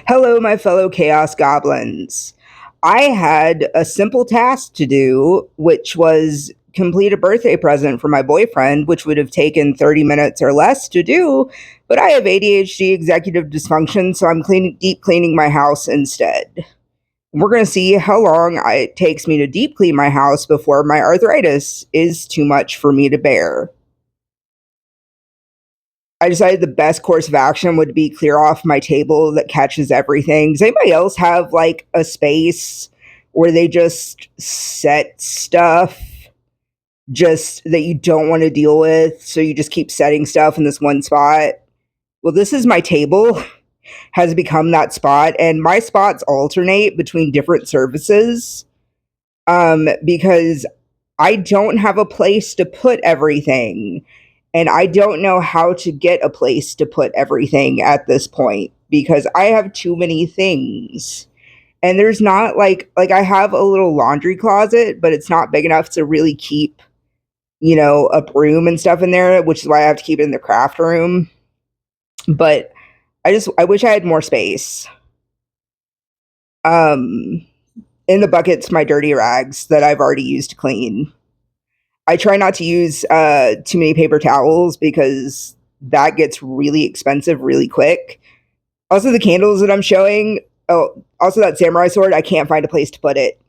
Hello, my fellow Chaos Goblins. I had a simple task to do, which was complete a birthday present for my boyfriend, which would have taken 30 minutes or less to do, but I have ADHD executive dysfunction, so I'm deep cleaning my house instead. We're going to see how long it takes me to deep clean my house before my arthritis is too much for me to bear. I decided the best course of action would be clear off my table that catches everything. Does anybody else have like a space where they just set stuff just that you don't want to deal with? So you just keep setting stuff in this one spot? Well, this is my table, has become that spot, and my spots alternate between different services because I don't have a place to put everything. And I don't know how to get a place to put everything at this point because I have too many things. And there's not like I have a little laundry closet, but it's not big enough to really keep, a broom and stuff in there, which is why I have to keep it in the craft room. But I wish I had more space. Um in the buckets my dirty rags that I've already used to clean. I try not to use too many paper towels because that gets really expensive really quick. Also, the candles that I'm showing. Oh, also that samurai sword. I can't find a place to put it.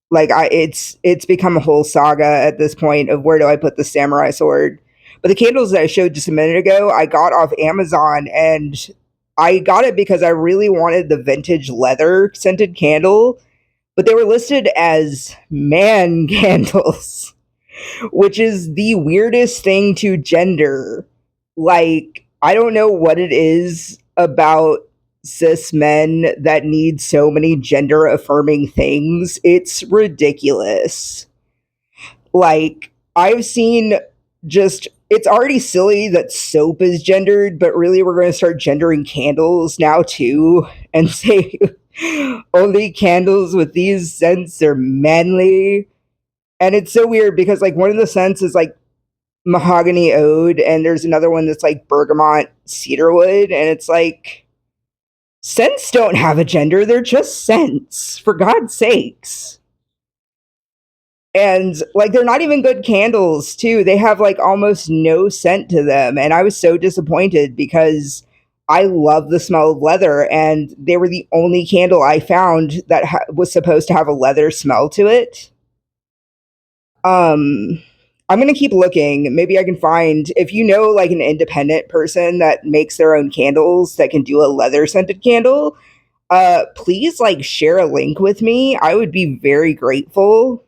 It's become a whole saga at this point of where do I put the samurai sword. But the candles that I showed just a minute ago, I got off Amazon, and I got it because I really wanted the vintage leather scented candle, but they were listed as man candles, which is the weirdest thing to gender. Like, I don't know what it is about cis men that need so many gender affirming things. It's ridiculous. Like, I've seen just it's already silly that soap is gendered, but really we're going to start gendering candles now too and say only candles with these scents are manly. And it's so weird because like one of the scents is like mahogany oud, and there's another one that's like bergamot cedarwood, and it's like scents don't have a gender, they're just scents, for God's sakes. And like they're not even good candles too. They have like almost no scent to them, and I was so disappointed because I love the smell of leather, and they were the only candle I found that was supposed to have a leather smell to it. Um, I'm gonna keep looking. Maybe I can find if you know like an independent person that makes their own candles that can do a leather scented candle. Please like share a link with me. I would be very grateful.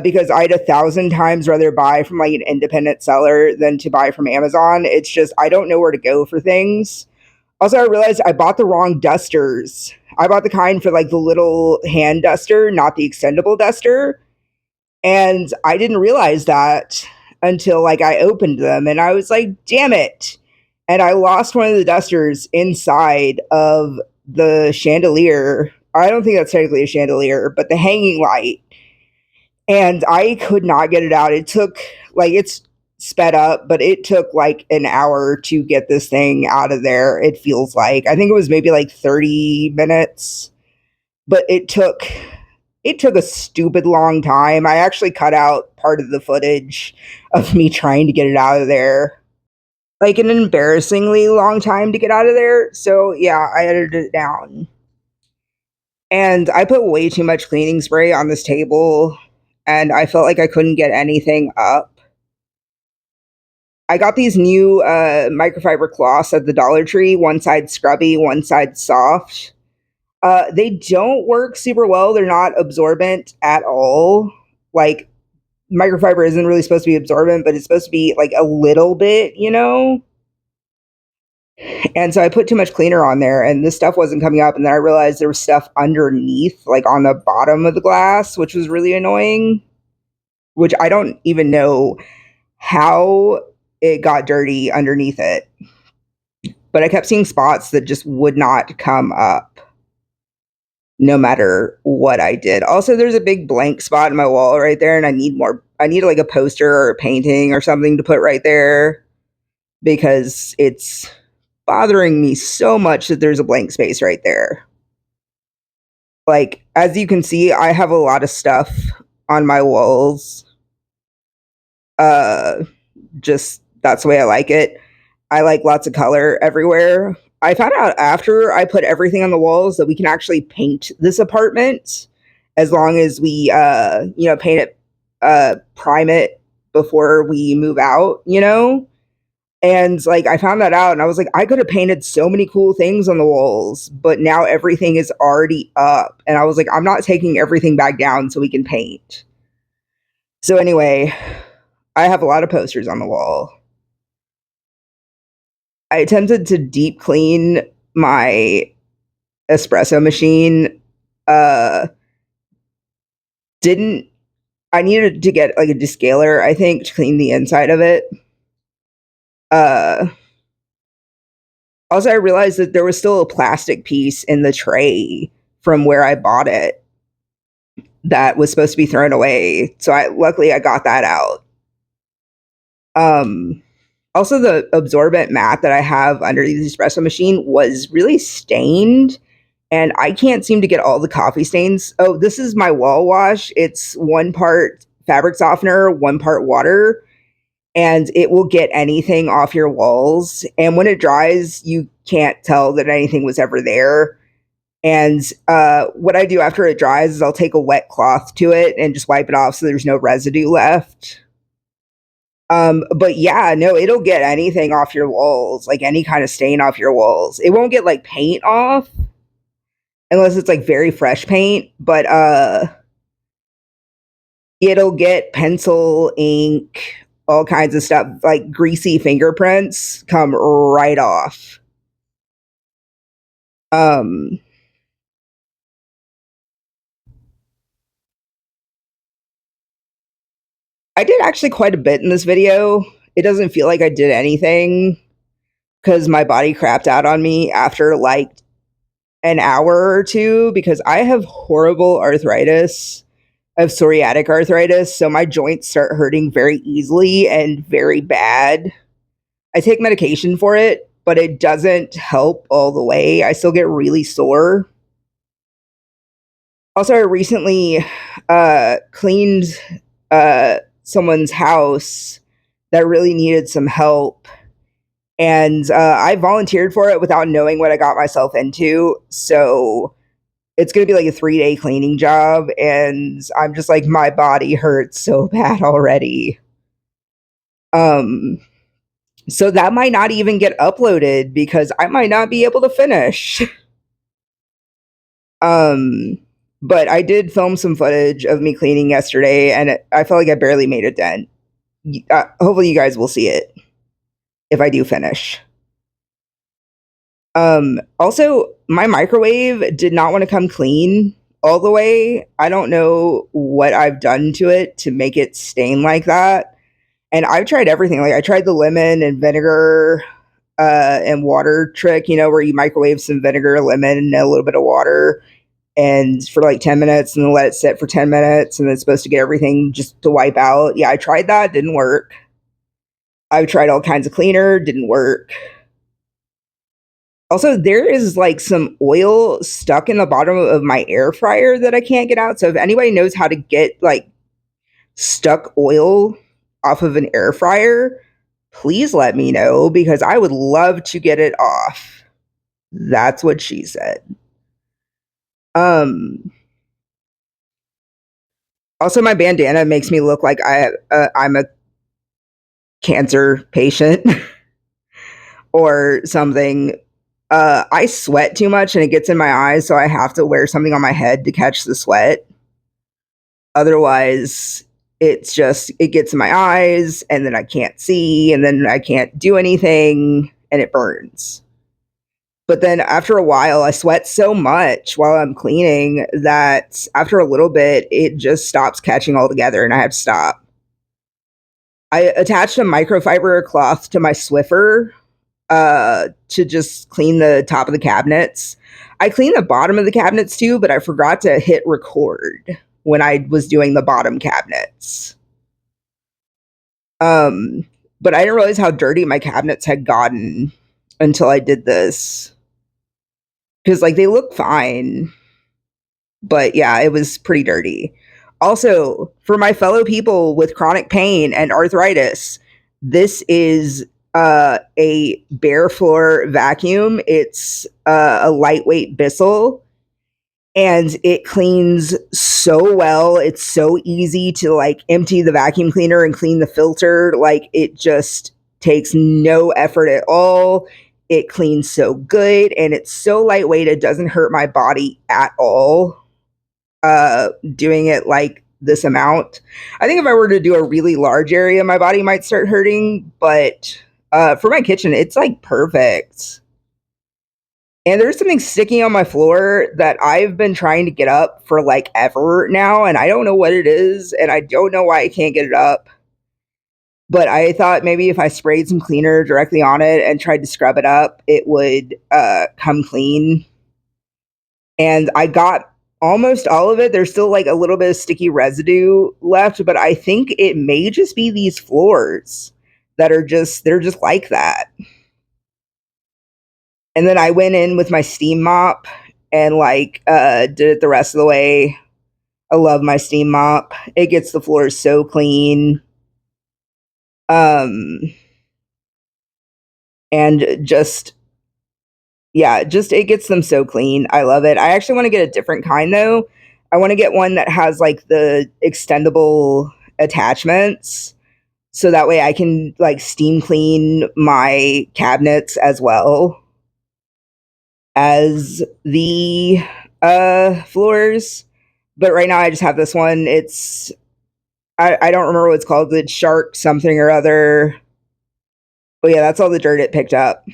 Because I'd 1,000 times rather buy from like an independent seller than to buy from Amazon. It's just I don't know where to go for things. Also, I realized I bought the wrong dusters. I bought the kind for like the little hand duster, not the extendable duster. And I didn't realize that until like I opened them, and I was like, damn it. And I lost one of the dusters inside of the chandelier. I don't think that's technically a chandelier, but the hanging light. And I could not get it out. It took like it's sped up, but it took like an hour to get this thing out of there. It feels like I think it was maybe like 30 minutes, but it took a stupid long time. I actually cut out part of the footage of me trying to get it out of there. Like an embarrassingly long time to get out of there. So yeah, I edited it down. And I put way too much cleaning spray on this table, and I felt like I couldn't get anything up. I got these new microfiber cloths at the Dollar Tree, one side scrubby, one side soft. They don't work super well. They're not absorbent at all. Like microfiber isn't really supposed to be absorbent, but it's supposed to be like a little bit. And so I put too much cleaner on there, and this stuff wasn't coming up. And then I realized there was stuff underneath, like on the bottom of the glass, which was really annoying. Which I don't even know how it got dirty underneath it. But I kept seeing spots that just would not come up no matter what I did. Also, there's a big blank spot in my wall right there, and I need more. I need like a poster or a painting or something to put right there because bothering me so much that there's a blank space right there. Like, as you can see, I have a lot of stuff on my walls. Uh, just that's the way I like it. I like lots of color everywhere. I found out after I put everything on the walls that we can actually paint this apartment as long as we, paint it, prime it before we move out, you know? And like I found that out and I was like, I could have painted so many cool things on the walls, but now everything is already up. And I was like, I'm not taking everything back down so we can paint. So anyway, I have a lot of posters on the wall. I attempted to deep clean my espresso machine. Uh didn't I needed to get like a descaler, I think, to clean the inside of it. Uh Also, I realized that there was still a plastic piece in the tray from where I bought it that was supposed to be thrown away. So I luckily I got that out. Um, Also, the absorbent mat that I have under the espresso machine was really stained, and I can't seem to get all the coffee stains. Oh, this is my wall wash. It's 1 part fabric softener, 1 part water, and it will get anything off your walls. And when it dries, you can't tell that anything was ever there. And what I do after it dries is I'll take a wet cloth to it and just wipe it off so there's no residue left. But yeah, no, it'll get anything off your walls, like any kind of stain off your walls. It won't get like paint off unless it's like very fresh paint, but it'll get pencil, ink, all kinds of stuff, like greasy fingerprints come right off. Um, I did actually quite a bit in this video. It doesn't feel like I did anything because my body crapped out on me after like an hour or two because I have horrible arthritis. I have psoriatic arthritis, so my joints start hurting very easily and very bad. I take medication for it, but it doesn't help all the way. I still get really sore. Also, I recently cleaned someone's house that really needed some help. And I volunteered for it without knowing what I got myself into. So it's going to be like a 3-day cleaning job. And I'm just like, my body hurts so bad already. Um, so that might not even get uploaded because I might not be able to finish. Um, but I did film some footage of me cleaning yesterday, and I felt like I barely made a dent. Hopefully, you guys will see it if I do finish. Also, my microwave did not want to come clean all the way. I don't know what I've done to it to make it stain like that. And I've tried everything. Like I tried the lemon and vinegar and water trick, where you microwave some vinegar, lemon, and a little bit of water and for like 10 minutes and then let it sit for 10 minutes and then it's supposed to get everything just to wipe out. Yeah, I tried that, didn't work. I've tried all kinds of cleaner, didn't work. Also, there is like some oil stuck in the bottom of my air fryer that I can't get out. So if anybody knows how to get like stuck oil off of an air fryer, please let me know because I would love to get it off. That's what she said. Um Also, my bandana makes me look like I'm a cancer patient or something. I sweat too much and it gets in my eyes, so I have to wear something on my head to catch the sweat. Otherwise, it gets in my eyes and then I can't see and then I can't do anything and it burns. But then after a while, I sweat so much while I'm cleaning that after a little bit, it just stops catching altogether and I have to stop. I attached a microfiber cloth to my Swiffer to just clean the top of the cabinets. I cleaned the bottom of the cabinets too, but I forgot to hit record when I was doing the bottom cabinets. But I didn't realize how dirty my cabinets had gotten until I did this. Because, like, they look fine. But yeah, it was pretty dirty. Also, for my fellow people with chronic pain and arthritis, this is a bare floor vacuum. It's a lightweight Bissell, and it cleans so well. It's so easy to like empty the vacuum cleaner and clean the filter. Like, it just takes no effort at all. It cleans so good, and it's so lightweight. It doesn't hurt my body at all doing it like this amount. I think if I were to do a really large area, my body might start hurting, but for my kitchen, it's like perfect. And there's something sticky on my floor that I've been trying to get up for like ever now, and I don't know what it is, and I don't know why I can't get it up. But I thought maybe if I sprayed some cleaner directly on it and tried to scrub it up, it would come clean. And I got almost all of it. There's still like a little bit of sticky residue left, but I think it may just be these floors that are just, they're just like that. And then I went in with my steam mop and like did it the rest of the way. I love my steam mop. It gets the floors so clean. Um and just yeah, just it gets them so clean. I love it. I actually want to get a different kind though. I want to get one that has like the extendable attachments so that way I can like steam clean my cabinets as well as the floors. But right now I just have this one. It's I don't remember what it's called, the shark something or other. But yeah, that's all the dirt it picked up.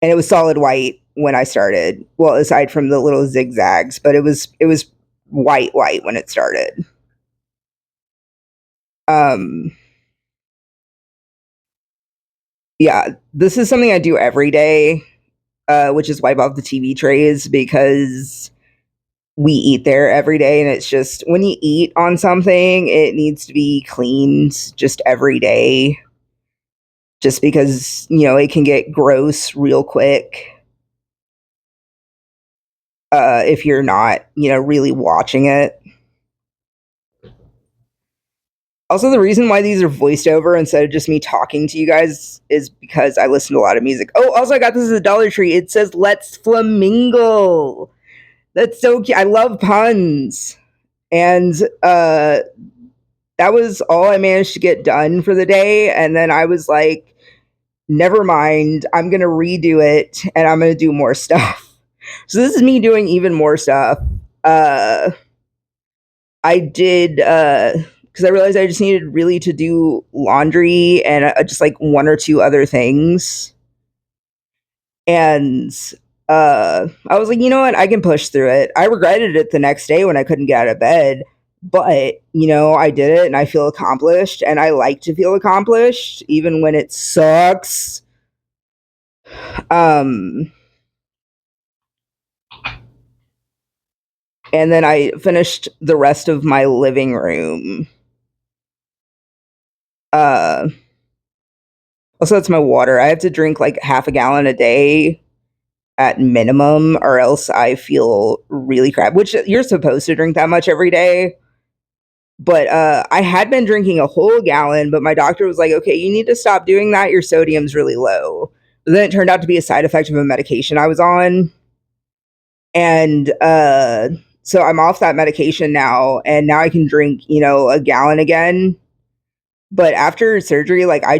And it was solid white when I started. Well, aside from the little zigzags, but it was white when it started. Um yeah, this is something I do every day, which is wipe off the TV trays because we eat there every day, and it's just when you eat on something, it needs to be cleaned just every day. Just because, it can get gross real quick if you're not, really watching it. Also, the reason why these are voiced over instead of just me talking to you guys is because I listen to a lot of music. Oh, also, I got this at the Dollar Tree. It says "Let's Flamingo." That's so cute. I love puns. And that was all I managed to get done for the day. And then I was like, never mind. I'm going to redo it and I'm going to do more stuff. So this is me doing even more stuff. I did because I realized I just needed really to do laundry and just like one or two other things. And I was like, you know what? I can push through it. I regretted it the next day when I couldn't get out of bed, but I did it and I feel accomplished, and I like to feel accomplished even when it sucks. Um, and then I finished the rest of my living room. Also, that's my water. I have to drink like half a gallon a day at minimum, or else I feel really crap. Which you're supposed to drink that much every day. But I had been drinking a whole gallon, but my doctor was like, okay, you need to stop doing that. Your sodium's really low. But then it turned out to be a side effect of a medication I was on. And so I'm off that medication now. And now I can drink, a gallon again. But after surgery, like I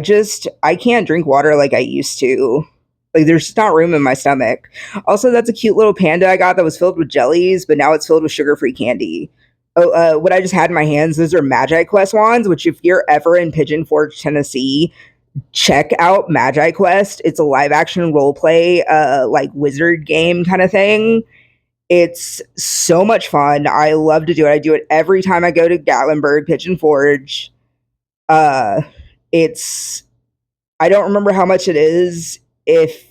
can't drink water like I used to. Like there's just not room in my stomach. Also, that's a cute little panda I got that was filled with jellies, but now it's filled with sugar-free candy. Oh, what I just had in my hands, those are Magi Quest wands, which if you're ever in Pigeon Forge, Tennessee, check out Magi Quest. It's a live action role play, like wizard game kind of thing. It's so much fun. I love to do it. I do it every time I go to Gatlinburg, Pigeon Forge. Uh, it's I don't remember how much it is if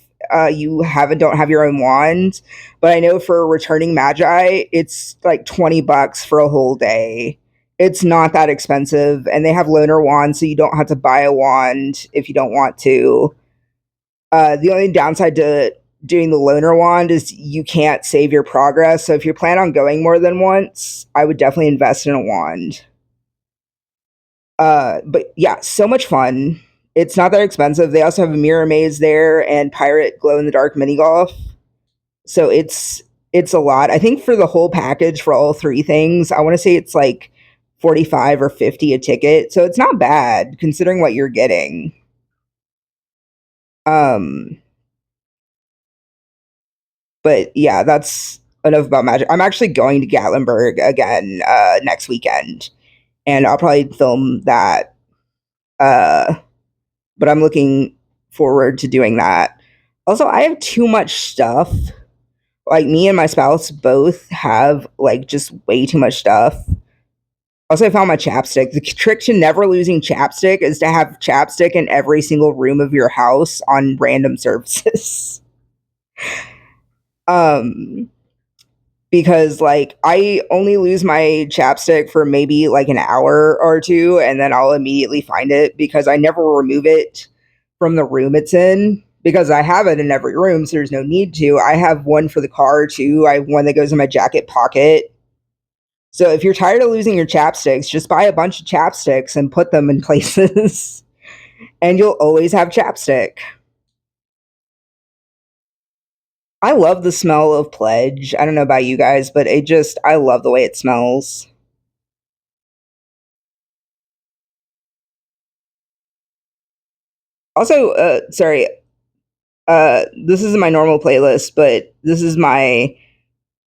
you don't have your own wand, but I know for returning Magi, it's like $20 for a whole day. It's not that expensive, and they have loaner wands, so you don't have to buy a wand if you don't want to. The only downside to doing the loner wand is you can't save your progress. So if you plan on going more than once, I would definitely invest in a wand. But yeah, so much fun. It's not that expensive. They also have a mirror maze there and pirate glow in the dark mini golf. So it's a lot. I think for the whole package for all three things, I want to say it's like 45 or 50 a ticket. So it's not bad considering what you're getting. Um but yeah, that's enough about magic. I'm actually going to Gatlinburg again next weekend, and I'll probably film that. Uh but I'm looking forward to doing that. Also, I have too much stuff. Like me and my spouse both have like just way too much stuff. Also, I found my chapstick. The trick to never losing chapstick is to have chapstick in every single room of your house on random surfaces. um, because like I only lose my chapstick for maybe like an hour or two, and then I'll immediately find it because I never remove it from the room it's in. Because I have it in every room, so there's no need to. I have one for the car too. I have one that goes in my jacket pocket. So if you're tired of losing your chapsticks, just buy a bunch of chapsticks and put them in places, and you'll always have chapstick. I love the smell of Pledge. I don't know about you guys, but I love the way it smells. Also, sorry, this isn't my normal playlist, but this is my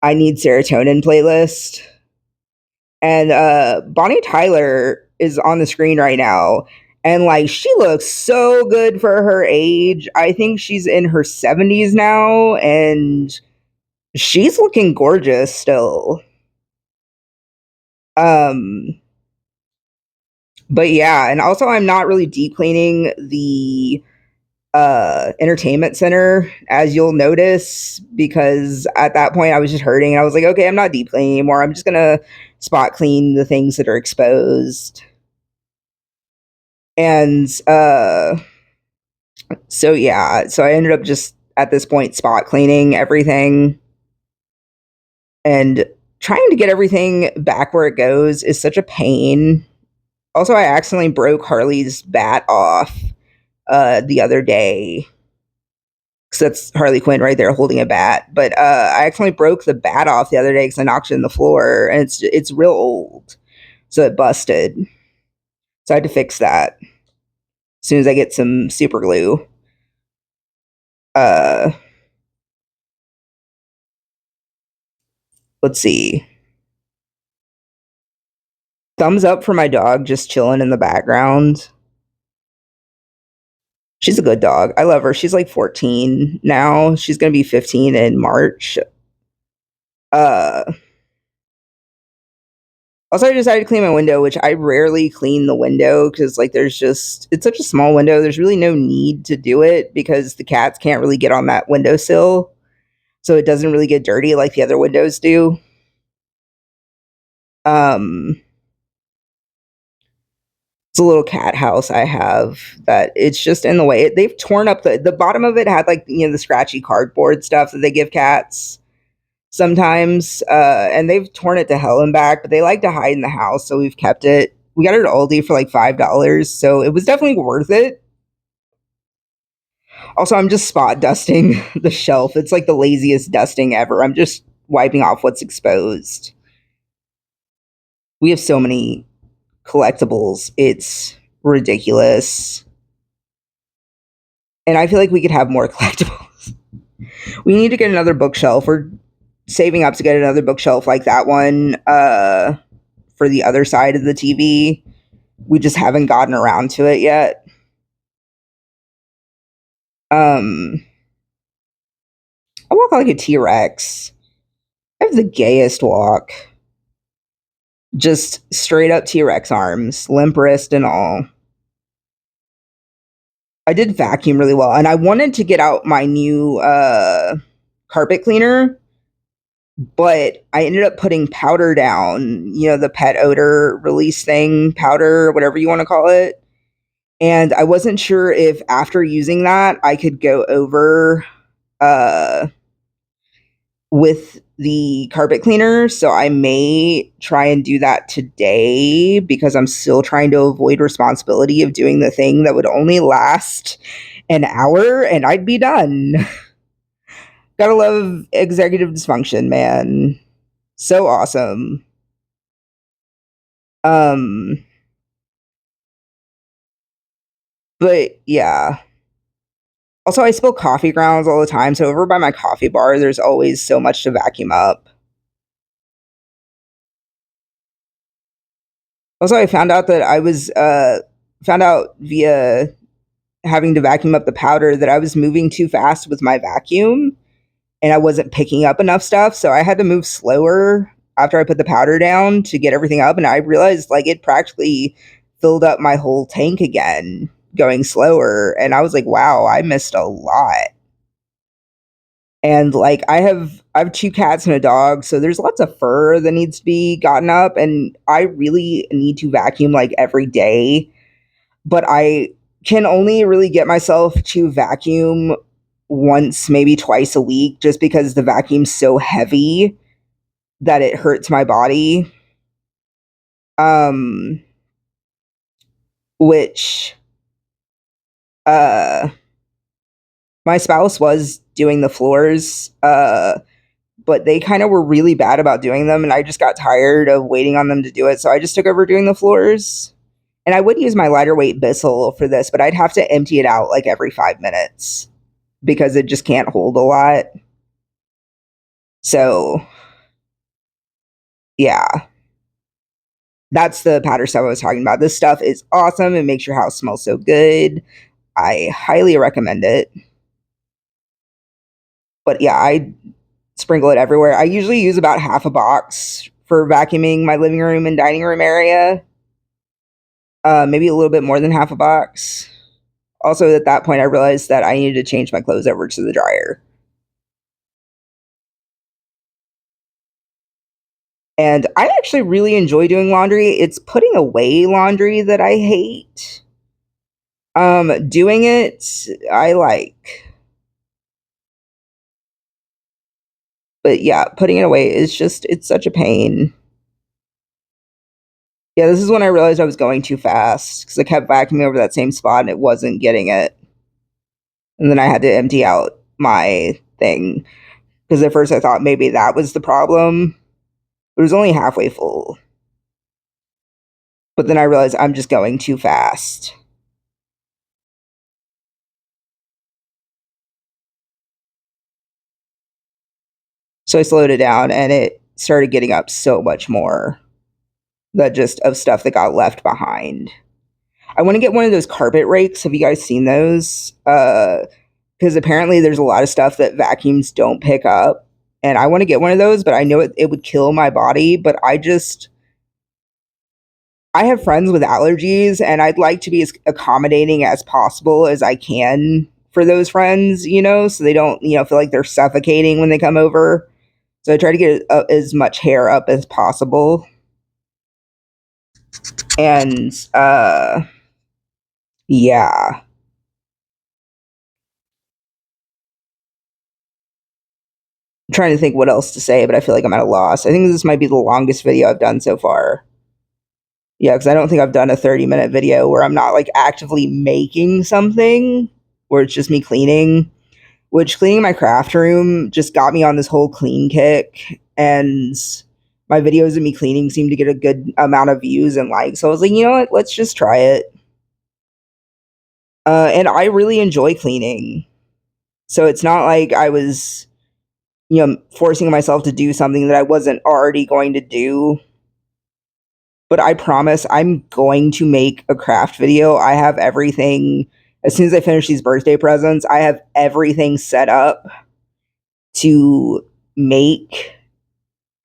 I Need Serotonin playlist. And Bonnie Tyler is on the screen right now. And like she looks so good for her age. I think she's in her 70s now, and she's looking gorgeous still. Um but yeah, and also I'm not really deep cleaning the entertainment center, as you'll notice, because at that point I was just hurting and I was like, okay, I'm not deep cleaning anymore. I'm just gonna spot clean the things that are exposed. And so yeah, so I ended up just at this point spot cleaning everything, and trying to get everything back where it goes is such a pain. Also, I accidentally broke Harley's bat off the other day, because that's Harley Quinn right there holding a bat. But I accidentally broke the bat off the other day because I knocked it in the floor, and it's real old, so it busted. So I had to fix that as soon as I get some super glue. Uh, let's see. Thumbs up for my dog just chilling in the background. She's a good dog. I love her. She's like 14 now. She's gonna be 15 in March. Uh, Also, I decided to clean my window, which I rarely clean the window because, like, it's such a small window. There's really no need to do it because the cats can't really get on that windowsill. So it doesn't really get dirty like the other windows do. Um, it's a little cat house I have that it's just in the way. They've torn up the bottom of it had like, the scratchy cardboard stuff that they give cats sometimes, and they've torn it to hell and back, but they like to hide in the house, so we've kept it. We got it at Aldi for like $5, so it was definitely worth it. Also, I'm just spot dusting the shelf. It's like the laziest dusting ever. I'm just wiping off what's exposed. We have so many collectibles. It's ridiculous. And I feel like we could have more collectibles. We need to get another bookshelf. We're saving up to get another bookshelf like that one for the other side of the TV. We just haven't gotten around to it yet. Um, I walk like a T-Rex. I have the gayest walk. Just straight up T-Rex arms, limp wrist and all. I did vacuum really well, and I wanted to get out my new carpet cleaner, but I ended up putting powder down, the pet odor release thing, powder, whatever you want to call it. And I wasn't sure if after using that I could go over uh with the carpet cleaner, so I may try and do that today because I'm still trying to avoid responsibility of doing the thing that would only last an hour and I'd be done. Gotta love executive dysfunction, man. So awesome. Um, but yeah. Also, I spill coffee grounds all the time, so over by my coffee bar, there's always so much to vacuum up. Also, I found out that I was found out via having to vacuum up the powder that I was moving too fast with my vacuum and I wasn't picking up enough stuff. So I had to move slower after I put the powder down to get everything up. And I realized like it practically filled up my whole tank again going slower. And I was like, wow, I missed a lot. And like I have two cats and a dog, so there's lots of fur that needs to be gotten up. And I really need to vacuum like every day, but I can only really get myself to vacuum once, maybe twice a week, just because the vacuum's so heavy that it hurts my body. Um, which uh, my spouse was doing the floors, but they kind of were really bad about doing them, and I just got tired of waiting on them to do it, so I just took over doing the floors. And I would use my lighter weight Bissell for this, but I'd have to empty it out like every 5 minutes because it just can't hold a lot. So, yeah, that's the powder stuff I was talking about. This stuff is awesome. It makes your house smell so good. I highly recommend it. But yeah, I sprinkle it everywhere. I usually use about half a box for vacuuming my living room and dining room area. Maybe a little bit more than half a box. Also, at that point, I realized that I needed to change my clothes over to the dryer. And I actually really enjoy doing laundry. It's putting away laundry that I hate. Doing it, I like. But yeah, putting it away is just, it's such a pain. Yeah, this is when I realized I was going too fast because I kept vacuuming over that same spot and it wasn't getting it. And then I had to empty out my thing because at first I thought maybe that was the problem. It was only halfway full. But then I realized I'm just going too fast. So I slowed it down and it started getting up so much more that just of stuff that got left behind. I want to get one of those carpet rakes. Have you guys seen those? Because apparently there's a lot of stuff that vacuums don't pick up. And I want to get one of those, but I know it would kill my body. But I have friends with allergies, and I'd like to be as accommodating as possible as I can for those friends, so they don't, feel like they're suffocating when they come over. So I try to get as much hair up as possible. And yeah. I'm trying to think what else to say, but I feel like I'm at a loss. I think this might be the longest video I've done so far. Yeah, because I don't think I've done a 30-minute video where I'm not like actively making something, where it's just me cleaning. Which cleaning my craft room just got me on this whole clean kick, and my videos of me cleaning seem to get a good amount of views and likes. So I was like, you know what? Let's just try it. And I really enjoy cleaning. So it's not like I was, forcing myself to do something that I wasn't already going to do. But I promise I'm going to make a craft video. I have everything. As soon as I finish these birthday presents, I have everything set up to make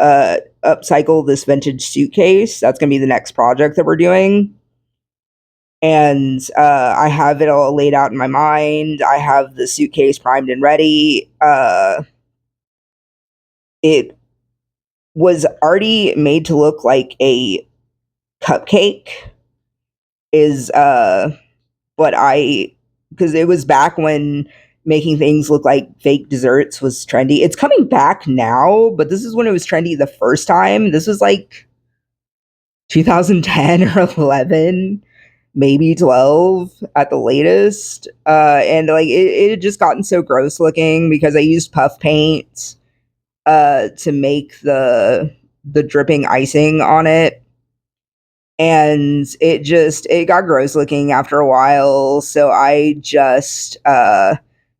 upcycle this vintage suitcase. That's going to be the next project that we're doing. And I have it all laid out in my mind. I have the suitcase primed and ready. It was already made to look like a cupcake. Is but because it was back when making things look like fake desserts was trendy. It's coming back now, but this is when it was trendy the first time. This was like 2010 or 11, maybe 12 at the latest. And like it had just gotten so gross looking because I used puff paint to make the dripping icing on it, and it got gross looking after a while, so I just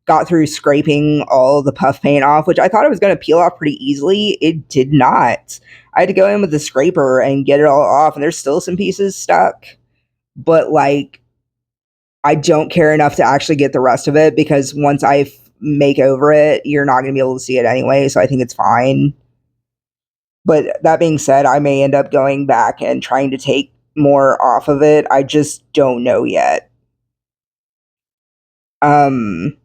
got through scraping all the puff paint off, which I thought it was going to peel off pretty easily. It did not. I had to go in with the scraper and get it all off, and there's still some pieces stuck, but like I don't care enough to actually get the rest of it because once I make over it, you're not going to be able to see it anyway, so I think it's fine. But that being said, I may end up going back and trying to take more off of it. I just don't know yet. Um,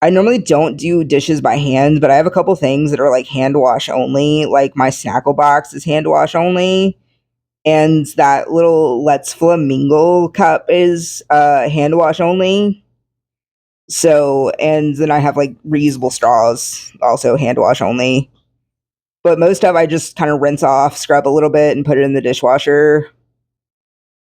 I normally don't do dishes by hand, but I have a couple things that are like hand wash only. Like my Snackle box is hand wash only, and that little Let's Flamingo cup is hand wash only. So, and then I have like reusable straws, also hand wash only. But most of I just kind of rinse off, scrub a little bit, and put it in the dishwasher.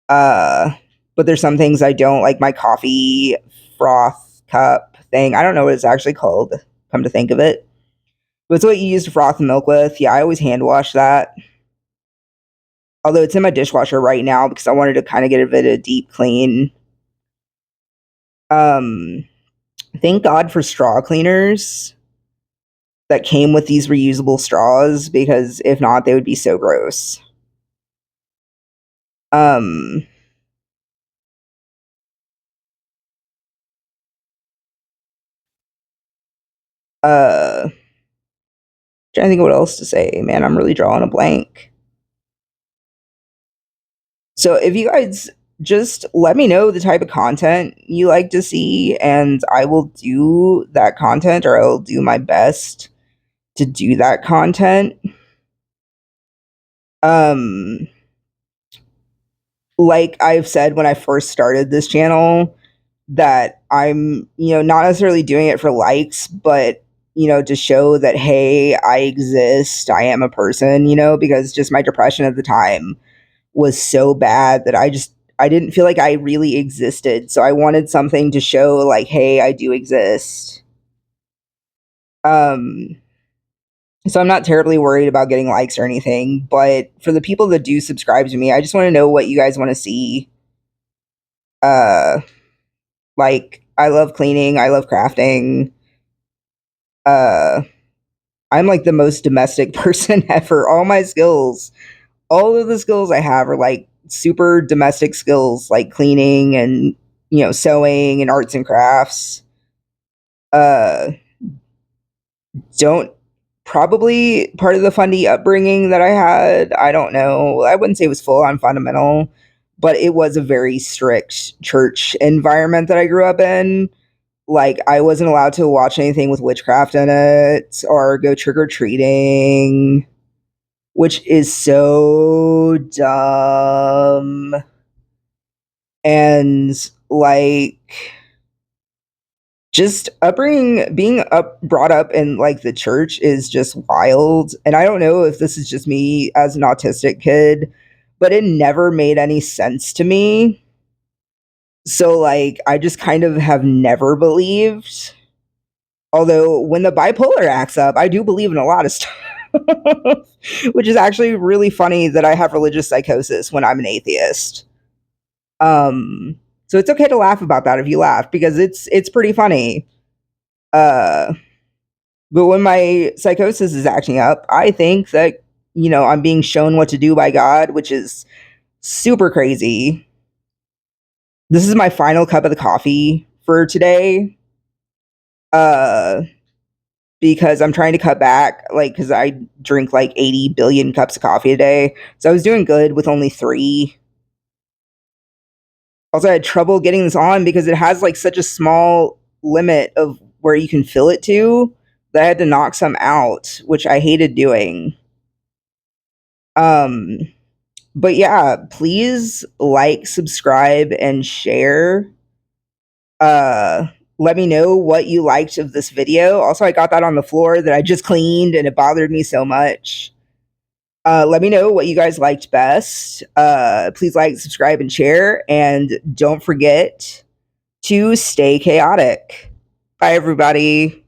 Uh, but there's some things I don't, like my coffee froth cup thing. I don't know what it's actually called, come to think of it. But it's what you use to froth the milk with. Yeah, I always hand wash that. Although it's in my dishwasher right now because I wanted to kind of get a bit of deep clean. Um, thank God for straw cleaners that came with these reusable straws because if not, they would be so gross. Um, uh, Trying to think of what else to say. Man, I'm really drawing a blank. So if you guys just let me know the type of content you like to see, and I will do that content, or I'll do my best to do that content. Um, like I've said when I first started this channel, that I'm, not necessarily doing it for likes, but to show that hey, I exist, I am a person, because just my depression at the time was so bad that I didn't feel like I really existed. So I wanted something to show like, hey, I do exist. Um so I'm not terribly worried about getting likes or anything, but for the people that do subscribe to me, I just want to know what you guys want to see. Uh like I love cleaning, I love crafting. Uh I'm like the most domestic person ever. All of the skills I have are like super domestic skills, like cleaning and sewing and arts and crafts. Uh, don't Probably part of the fundy upbringing that I had. I don't know. I wouldn't say it was full on fundamental, but it was a very strict church environment that I grew up in. Like I wasn't allowed to watch anything with witchcraft in it or go trick or treating, which is so dumb. And like just upbringing being up brought up in like the church is just wild, and I don't know if this is just me as an autistic kid, but it never made any sense to me. So like I just kind of have never believed, although when the bipolar acts up I do believe in a lot of stuff. Which is actually really funny that I have religious psychosis when I'm an atheist. Um, so it's okay to laugh about that if you laugh because it's pretty funny. Uh, but when my psychosis is acting up, I think that I'm being shown what to do by God, which is super crazy. This is my final cup of the coffee for today. Uh, because I'm trying to cut back, like, because I drink like 80 billion cups of coffee a day. So I was doing good with only three. Also, I had trouble getting this on because it has like such a small limit of where you can fill it to that I had to knock some out, which I hated doing. Um, but yeah, please like, subscribe, and share. Uh, let me know what you liked of this video. Also, I got that on the floor that I just cleaned and it bothered me so much. Let me know what you guys liked best. Please like, subscribe, and share. And don't forget to stay chaotic. Bye, everybody.